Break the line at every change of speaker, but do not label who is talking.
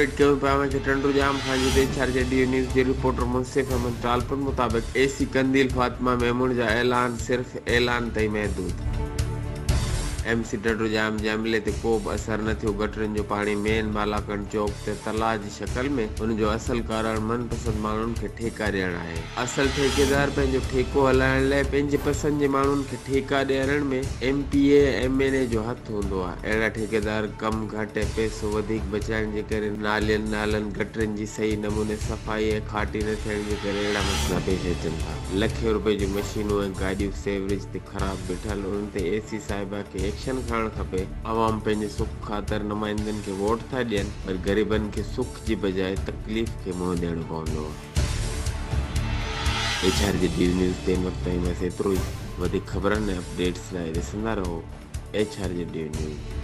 Update कयूं पिया कि टंडू जाम खान जी HRJD न्यूज़ जे रिपोर्टर मुंसिफ अहमद टालपुर मुताबिक़ AC कंदील फातिमा मेमून जा ऐलान सिर्फ़ ऐलान ताईं महदूद। MC टंडू जाम जमिले ते को बि असर न थियो। गटरनि जो पाणी मेन बालाकंड चौक ते तलाउ जी शक्ल में उन जो असल कारण मनपसंद माण्हुनि खे ठेका ॾियणु आहे। असल ठेकेदार पंहिंजो ठेको हलाइण लाइ पंहिंजे पसंदि जे माण्हुनि खे ठेका ॾियण में MPA MNA जो हथु हूंदो आहे। अहिड़ा ठेकेदार कमु घटि ऐं पैसो वधीक बचाइण जे करे नालनि गटरनि जी सही नमूने सफ़ाई ऐं खाटी न थियण जे करे अहिड़ा मसइला पेश अचनि था। लखे रुपए जी मशीनूं ऐं गाॾियूं सेवरेज ते ख़राब बीठल, उन्हनि ते AC साहिबा खे एक्शन खणणु खपे। आवाम पंहिंजे सुख ख़ातिर नुमाइंदनि खे वोट था ॾियनि, पर ग़रीबनि खे सुख जी बजाए तकलीफ़ खे मुंहुं ॾियणो पवंदो आहे। HRJD न्यूज़ ते वक़्त ताईं बस एतिरो ई। वधीक ख़बरनि ऐं अपडेट्स लाइ ॾिसंदा रहो HRJD न्यूज़।